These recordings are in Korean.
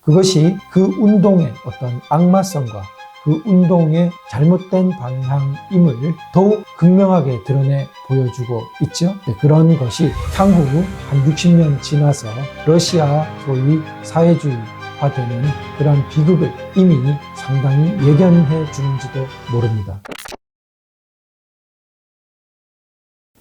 그것이 그 운동의 어떤 악마성과 그 운동의 잘못된 방향임을 더욱 극명하게 드러내 보여주고 있죠. 그런 것이 향후 한 60년 지나서 러시아 소위 사회주의화되는 그런 비극을 이미 상당히 예견해 주는지도 모릅니다.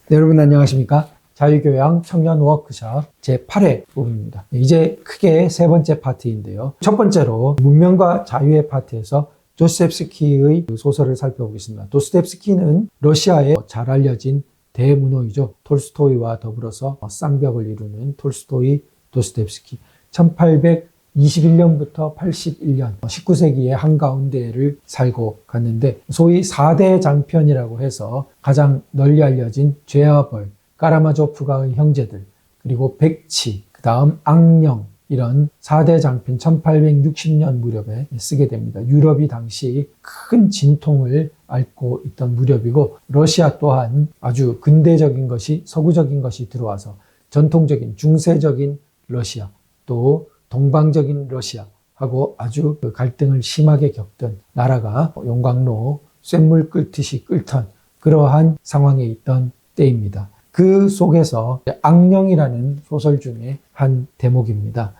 네, 여러분 안녕하십니까? 자유교양 청년 워크숍 제8회 부분입니다. 이제 크게 세 번째 파트인데요. 첫 번째로 문명과 자유의 파트에서 도스토옙스키의 소설을 살펴보겠습니다. 도스토옙스키는 러시아의 잘 알려진 대문호이죠. 톨스토이와 더불어서 쌍벽을 이루는 톨스토이, 도스토옙스키. 1821년부터 81년, 19세기의 한가운데를 살고 갔는데 소위 4대 장편이라고 해서 가장 널리 알려진 죄와 벌, 까라마조프가의 형제들, 그리고 백치, 그 다음 악령, 이런 4대 장편 1860년 무렵에 쓰게 됩니다. 유럽이 당시 큰 진통을 앓고 있던 무렵이고 러시아 또한 아주 근대적인 것이 서구적인 것이 들어와서 전통적인 중세적인 러시아 또 동방적인 러시아하고 아주 갈등을 심하게 겪던 나라가 용광로 쇳물 끓듯이 끓던 그러한 상황에 있던 때입니다. 그 속에서 악령이라는 소설 중에 한 대목입니다.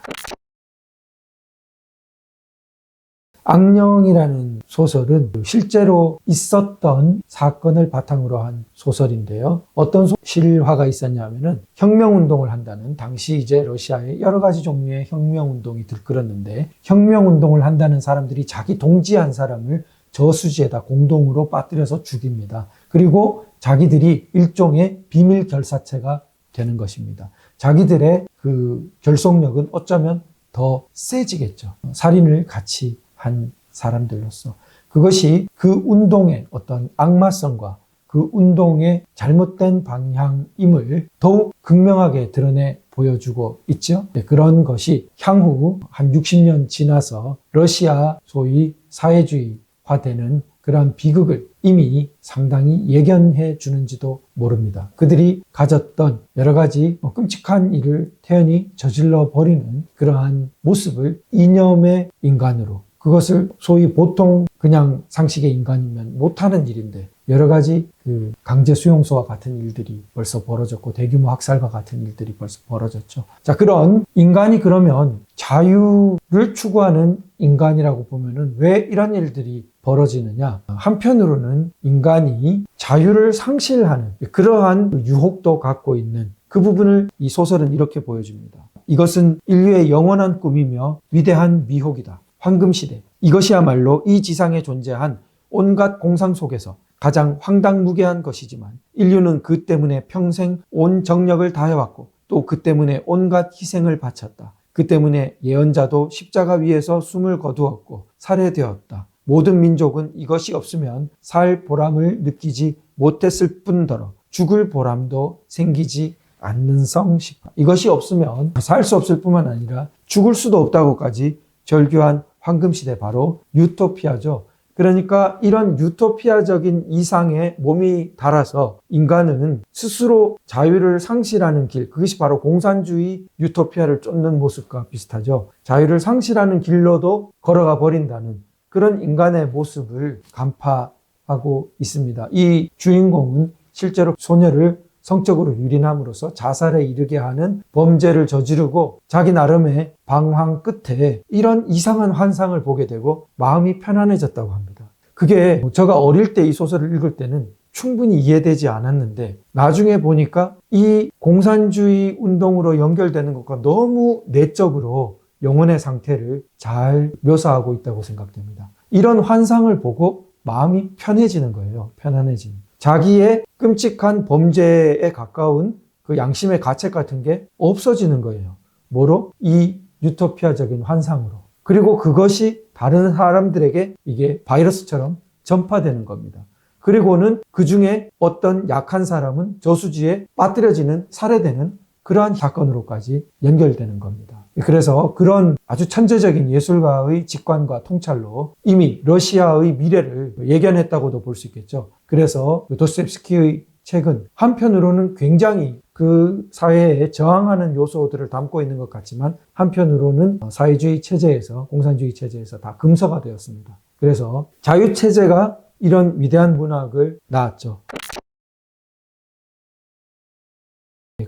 악령이라는 소설은 실제로 있었던 사건을 바탕으로 한 소설인데요. 어떤 실화가 있었냐면은 혁명운동을 한다는 당시 이제 러시아에 여러 가지 종류의 혁명운동이 들끓었는데 혁명운동을 한다는 사람들이 자기 동지한 사람을 저수지에다 공동으로 빠뜨려서 죽입니다. 그리고 자기들이 일종의 비밀 결사체가 되는 것입니다. 자기들의 그 결속력은 어쩌면 더 세지겠죠. 살인을 같이 한 사람들로서. 그것이 그 운동의 어떤 악마성과 그 운동의 잘못된 방향임을 더욱 극명하게 드러내 보여주고 있죠. 그런 것이 향후 한 60년 지나서 러시아 소위 사회주의화되는 그러한 비극을 이미 상당히 예견해 주는지도 모릅니다. 그들이 가졌던 여러 가지 끔찍한 일을 태연히 저질러 버리는 그러한 모습을 이념의 인간으로, 그것을 소위 보통 그냥 상식의 인간이면 못하는 일인데 여러 가지 그 강제 수용소와 같은 일들이 벌써 벌어졌고 대규모 학살과 같은 일들이 벌써 벌어졌죠. 자, 그런 인간이 그러면 자유를 추구하는 인간이라고 보면은 왜 이런 일들이 벌어지느냐? 한편으로는 인간이 자유를 상실하는 그러한 유혹도 갖고 있는 그 부분을 이 소설은 이렇게 보여줍니다. 이것은 인류의 영원한 꿈이며 위대한 미혹이다. 황금시대. 이것이야말로 이 지상에 존재한 온갖 공상 속에서 가장 황당무계한 것이지만 인류는 그 때문에 평생 온 정력을 다해왔고 또 그 때문에 온갖 희생을 바쳤다. 그 때문에 예언자도 십자가 위에서 숨을 거두었고 살해되었다. 모든 민족은 이것이 없으면 살 보람을 느끼지 못했을 뿐더러 죽을 보람도 생기지 않는성 싶다. 이것이 없으면 살 수 없을 뿐만 아니라 죽을 수도 없다고까지 절규한 황금시대, 바로 유토피아죠. 그러니까 이런 유토피아적인 이상에 몸이 달아서 인간은 스스로 자유를 상실하는 길, 그것이 바로 공산주의 유토피아를 쫓는 모습과 비슷하죠. 자유를 상실하는 길로도 걸어가 버린다는 그런 인간의 모습을 간파하고 있습니다. 이 주인공은 실제로 소녀를 성적으로 유린함으로써 자살에 이르게 하는 범죄를 저지르고 자기 나름의 방황 끝에 이런 이상한 환상을 보게 되고 마음이 편안해졌다고 합니다. 그게 제가 어릴 때 이 소설을 읽을 때는 충분히 이해되지 않았는데 나중에 보니까 이 공산주의 운동으로 연결되는 것과 너무 내적으로 영혼의 상태를 잘 묘사하고 있다고 생각됩니다. 이런 환상을 보고 마음이 편해지는 거예요. 편안해지는. 자기의 끔찍한 범죄에 가까운 그 양심의 가책 같은 게 없어지는 거예요. 뭐로? 이 유토피아적인 환상으로. 그리고 그것이 다른 사람들에게 이게 바이러스처럼 전파되는 겁니다. 그리고는 그 중에 어떤 약한 사람은 저수지에 빠뜨려지는, 살해되는 그러한 사건으로까지 연결되는 겁니다. 그래서 그런 아주 천재적인 예술가의 직관과 통찰로 이미 러시아의 미래를 예견했다고도 볼 수 있겠죠. 그래서 도스토옙스키의 책은 한편으로는 굉장히 그 사회에 저항하는 요소들을 담고 있는 것 같지만 한편으로는 사회주의 체제에서, 공산주의 체제에서 다 금서가 되었습니다. 그래서 자유체제가 이런 위대한 문학을 낳았죠.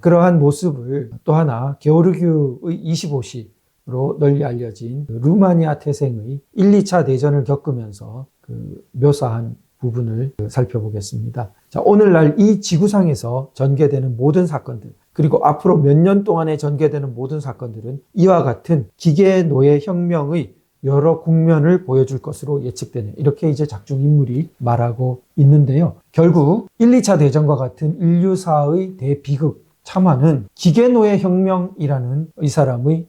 그러한 모습을 또 하나 게오르기우의 25시로 널리 알려진 루마니아 태생의 1, 2차 대전을 겪으면서 묘사한 부분을 살펴보겠습니다. 자, 오늘날 이 지구상에서 전개되는 모든 사건들, 그리고 앞으로 몇 년 동안에 전개되는 모든 사건들은 이와 같은 기계 노예 혁명의 여러 국면을 보여줄 것으로 예측되네. 이렇게 이제 작중 인물이 말하고 있는데요. 결국 1, 2차 대전과 같은 인류사의 대비극 참화는 기계노예 혁명이라는 이 사람의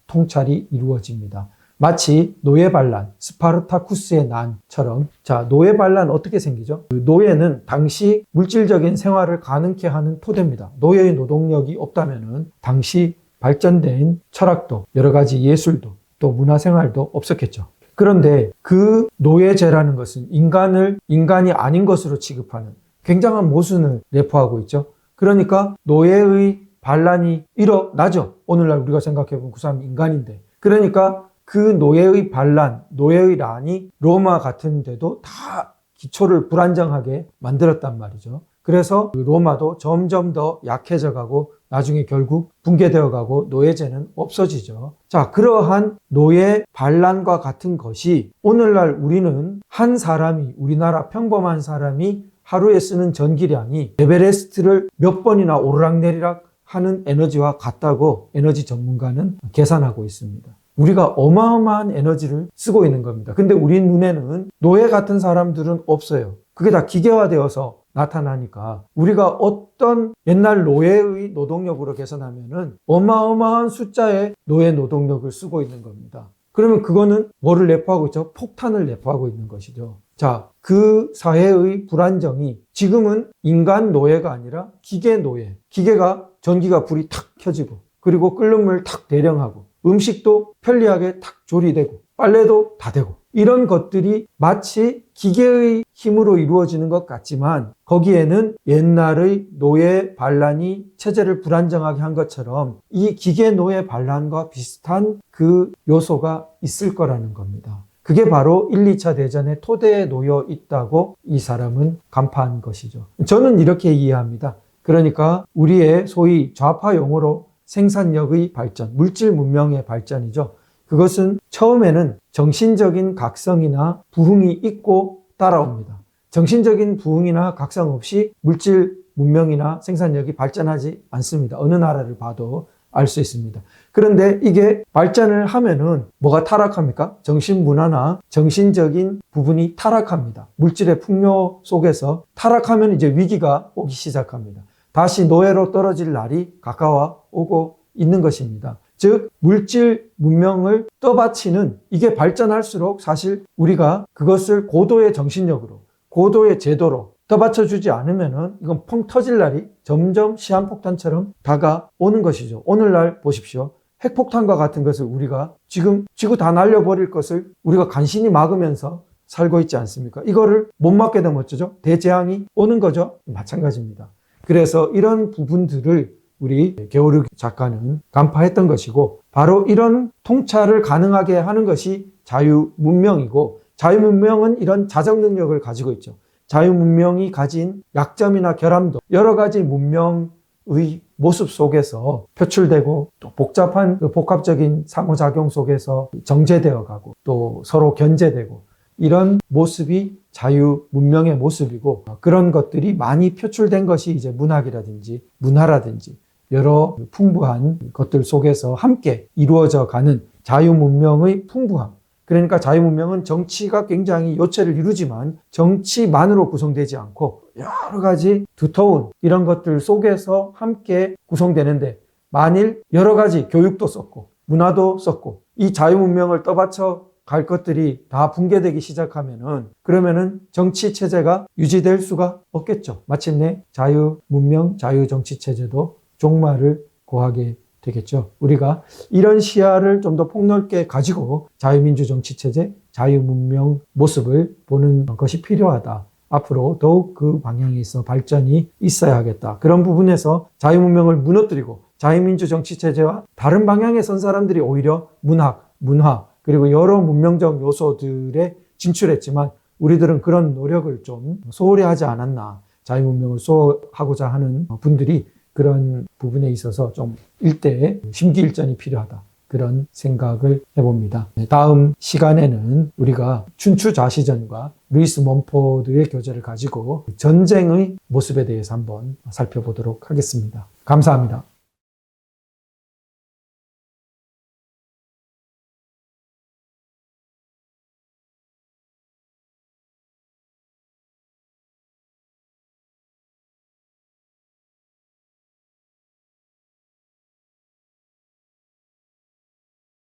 통찰이 이루어집니다. 마치 노예 반란, 스파르타쿠스의 난처럼. 자, 노예 반란 어떻게 생기죠? 노예는 당시 물질적인 생활을 가능케 하는 토대입니다. 노예의 노동력이 없다면은 당시 발전된 철학도, 여러 가지 예술도, 또 문화생활도 없었겠죠. 그런데 그 노예제라는 것은 인간이 아닌 것으로 취급하는 굉장한 모순을 내포하고 있죠. 그러니까 노예의 반란이 일어나죠. 오늘날 우리가 생각해보면 그 사람이 인간인데. 그러니까 그 노예의 반란, 노예의 난이 로마 같은 데도 다 기초를 불안정하게 만들었단 말이죠. 그래서 로마도 점점 더 약해져 가고 나중에 결국 붕괴되어 가고 노예제는 없어지죠. 자, 그러한 노예 반란과 같은 것이 오늘날 우리는 한 사람이, 우리나라 평범한 사람이 하루에 쓰는 전기량이 에베레스트를 몇 번이나 오르락내리락 하는 에너지와 같다고 에너지 전문가는 계산하고 있습니다. 우리가 어마어마한 에너지를 쓰고 있는 겁니다. 근데 우리 눈에는 노예 같은 사람들은 없어요. 그게 다 기계화되어서 나타나니까 우리가 어떤 옛날 노예의 노동력으로 계산하면은 어마어마한 숫자의 노예 노동력을 쓰고 있는 겁니다. 그러면 그거는 뭐를 내포하고 있죠? 폭탄을 내포하고 있는 것이죠. 자, 그 사회의 불안정이 지금은 인간 노예가 아니라 기계 노예. 기계가 전기가 불이 탁 켜지고 그리고 끓는 물 탁 대령하고 음식도 편리하게 탁 조리되고 빨래도 다 되고 이런 것들이 마치 기계의 힘으로 이루어지는 것 같지만 거기에는 옛날의 노예 반란이 체제를 불안정하게 한 것처럼 이 기계 노예 반란과 비슷한 그 요소가 있을 거라는 겁니다. 그게 바로 1, 2차 대전의 토대에 놓여 있다고 이 사람은 간파한 것이죠. 저는 이렇게 이해합니다. 그러니까 우리의 소위 좌파 용어로 생산력의 발전, 물질 문명의 발전이죠. 그것은 처음에는 정신적인 각성이나 부흥이 있고 따라옵니다. 정신적인 부흥이나 각성 없이 물질 문명이나 생산력이 발전하지 않습니다. 어느 나라를 봐도 알 수 있습니다. 그런데 이게 발전을 하면은 뭐가 타락합니까? 정신문화나 정신적인 부분이 타락합니다. 물질의 풍요 속에서 타락하면 이제 위기가 오기 시작합니다. 다시 노예로 떨어질 날이 가까워 오고 있는 것입니다. 즉 물질 문명을 떠받치는 이게 발전할수록 사실 우리가 그것을 고도의 정신력으로 고도의 제도로 떠받쳐주지 않으면은 이건 펑 터질 날이 점점 시한폭탄처럼 다가오는 것이죠. 오늘날 보십시오. 핵폭탄과 같은 것을 우리가 지금 지구 다 날려버릴 것을 우리가 간신히 막으면서 살고 있지 않습니까? 이거를 못 막게 되면 어쩌죠? 대재앙이 오는 거죠. 마찬가지입니다. 그래서 이런 부분들을 우리 게오르기 작가는 간파했던 것이고 바로 이런 통찰을 가능하게 하는 것이 자유문명이고 자유문명은 이런 자정 능력을 가지고 있죠. 자유문명이 가진 약점이나 결함도 여러 가지 문명의 모습 속에서 표출되고 또 복잡한 복합적인 상호작용 속에서 정제되어 가고 또 서로 견제되고 이런 모습이 자유문명의 모습이고 그런 것들이 많이 표출된 것이 이제 문학이라든지 문화라든지 여러 풍부한 것들 속에서 함께 이루어져 가는 자유문명의 풍부함. 그러니까 자유문명은 정치가 굉장히 요체를 이루지만 정치만으로 구성되지 않고 여러 가지 두터운 이런 것들 속에서 함께 구성되는데 만일 여러 가지 교육도 썼고 문화도 썼고 이 자유문명을 떠받쳐 갈 것들이 다 붕괴되기 시작하면은 그러면은 정치 체제가 유지될 수가 없겠죠. 마침내 자유문명, 자유정치 체제도 종말을 고하게 되겠죠. 우리가 이런 시야를 좀 더 폭넓게 가지고 자유민주 정치 체제, 자유문명 모습을 보는 것이 필요하다. 앞으로 더욱 그 방향에 있어 발전이 있어야 하겠다. 그런 부분에서 자유문명을 무너뜨리고 자유민주 정치체제와 다른 방향에 선 사람들이 오히려 문학, 문화, 그리고 여러 문명적 요소들에 진출했지만 우리들은 그런 노력을 좀 소홀히 하지 않았나. 자유문명을 수호하고자 하는 분들이 그런 부분에 있어서 좀 일대의 심기일전이 필요하다. 그런 생각을 해봅니다. 다음 시간에는 우리가 춘추좌시전과 루이스 몬포드의 교재를 가지고 전쟁의 모습에 대해서 한번 살펴보도록 하겠습니다. 감사합니다.